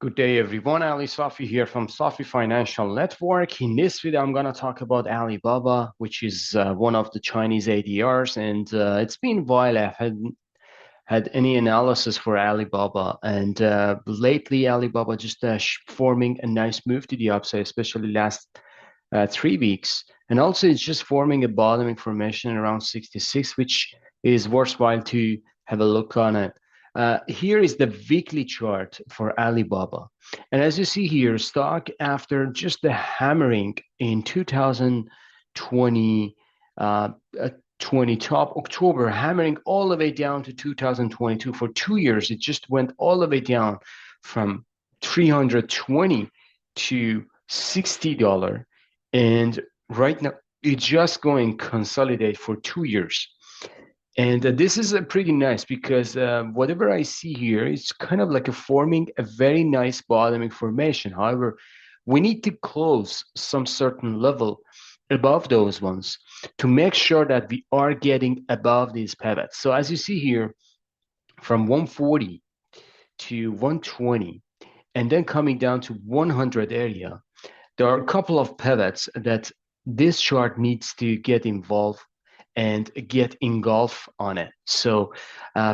Good day, everyone. Ali Safi here from Safi Financial Network. In this video, I'm going to talk about Alibaba, which is one of the Chinese ADRs. And it's been a while I haven't had any analysis for Alibaba. And lately, Alibaba just forming a nice move to the upside, especially last 3 weeks. And also, it's just forming a bottoming formation around 66, which is worthwhile to have a look on it. Here is the weekly chart for Alibaba. And as you see here, stock after just the hammering in 2020, uh, 20 top October, hammering all the way down to 2022 for 2 years, it just went all the way down from 320 to $60. And right now, it's just going consolidate for 2 years. And this is pretty nice because whatever I see here, it's kind of like a forming a very nice bottoming formation. However, we need to close some certain level above those ones to make sure that we are getting above these pivots. So as you see here, from 140 to 120, and then coming down to 100 area, there are a couple of pivots that this chart needs to get involved and get engulfed on it. So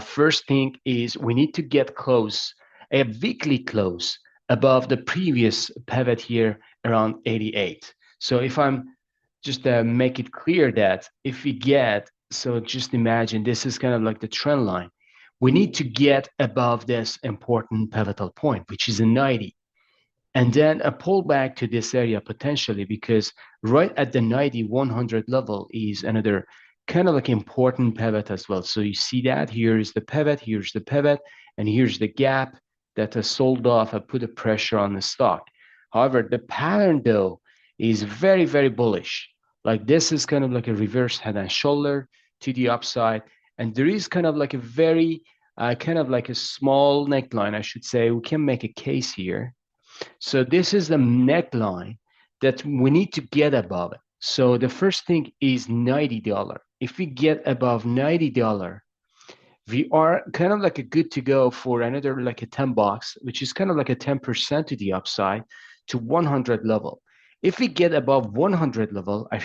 first thing is we need to get close, a weekly close above the previous pivot here around 88. So if I'm just make it clear that if we get, so just imagine this is kind of like the trend line. We need to get above this important pivotal point, which is a 90. And then a pullback to this area potentially, because right at the 90, 100 level is another kind of like important pivot as well. So you see that here is the pivot, here's the pivot, and here's the gap that has sold off and put a pressure on the stock. However, the pattern though is very, very bullish. Like this is kind of like a reverse head and shoulder to the upside. And there is kind of like a very, kind of like a small neckline, I should say. We can make a case here. So this is the neckline that we need to get above it. So the first thing is $90. If we get above $90, we are kind of like a good to go for another like a 10 bucks, which is kind of like a 10% to the upside to 100 level. If we get above 100 level, I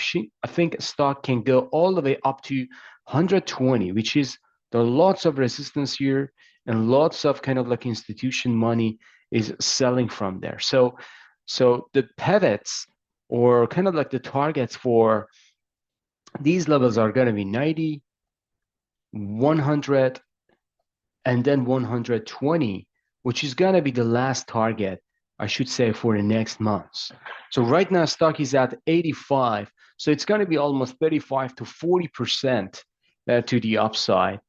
think stock can go all the way up to 120, which is there are lots of resistance here and lots of kind of like institution money is selling from there. So the pivots or kind of like the targets for these levels are going to be 90, 100, and then 120, which is going to be the last target, I should say, for the next months. So right now, stock is at 85. So it's going to be almost 35 to 40% to the upside,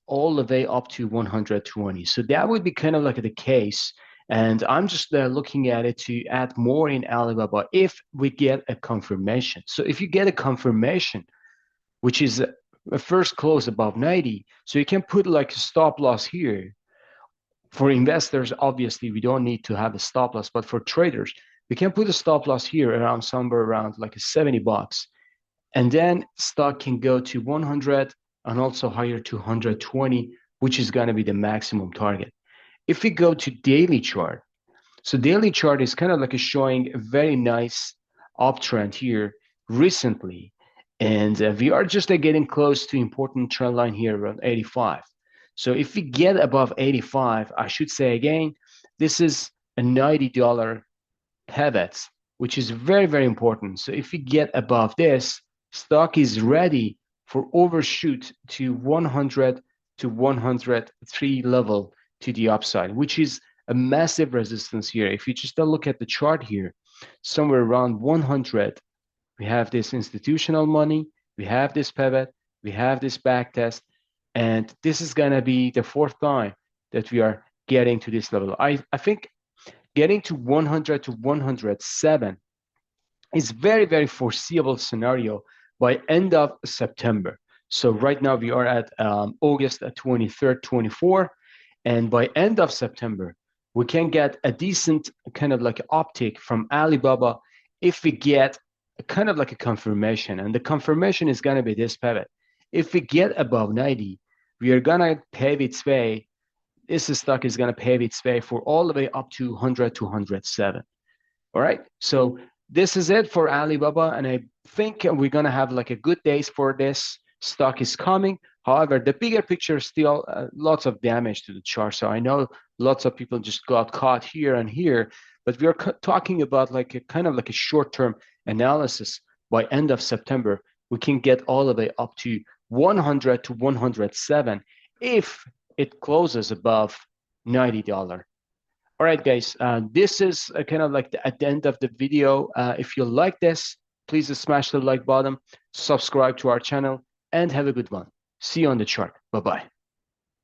all the way up to 120. So that would be kind of like the case. And I'm just looking at it to add more in Alibaba if we get a confirmation. So if you get a confirmation, which is a first close above 90, so you can put like a stop loss here. For investors, obviously, we don't need to have a stop loss, but for traders, we can put a stop loss here around somewhere around like a 70 bucks. And then stock can go to 100 and also higher to 120, which is going to be the maximum target. If we go to daily chart, so daily chart is kind of like showing a very nice uptrend here recently. And we are just getting close to important trend line here around 85. So if we get above 85, I should say again, this is a $90 pivot, which is very, very important. So if we get above this, stock is ready for overshoot to 100 to 103 level to the upside, which is a massive resistance here. If you just look at the chart here, somewhere around 100, we have this institutional money, we have this pivot, we have this back test, and this is going to be the fourth time that we are getting to this level. I think getting to 100 to 107 is very, very foreseeable scenario by end of September. So right now we are at August 23rd, 24, and by end of September, we can get a decent kind of like uptick from Alibaba if we get kind of like a confirmation. And the confirmation is going to be this pivot. If we get above 90, we are going to pave its way this stock is going to pave its way for all the way up to 100 to 107. All right. So this is it for Alibaba. And I think we're going to have like a good days for this. Stock is coming. However, the bigger picture is still lots of damage to the chart. So I know lots of people just got caught here and here, but we are talking about like a kind of like a short-term analysis. By end of September, we can get all the way up to 100 to 107 if it closes above $90. All right, guys, this is kind of like at the end of the video. If you like this, please smash the like button, subscribe to our channel, and have a good one. See you on the chart. Bye-bye.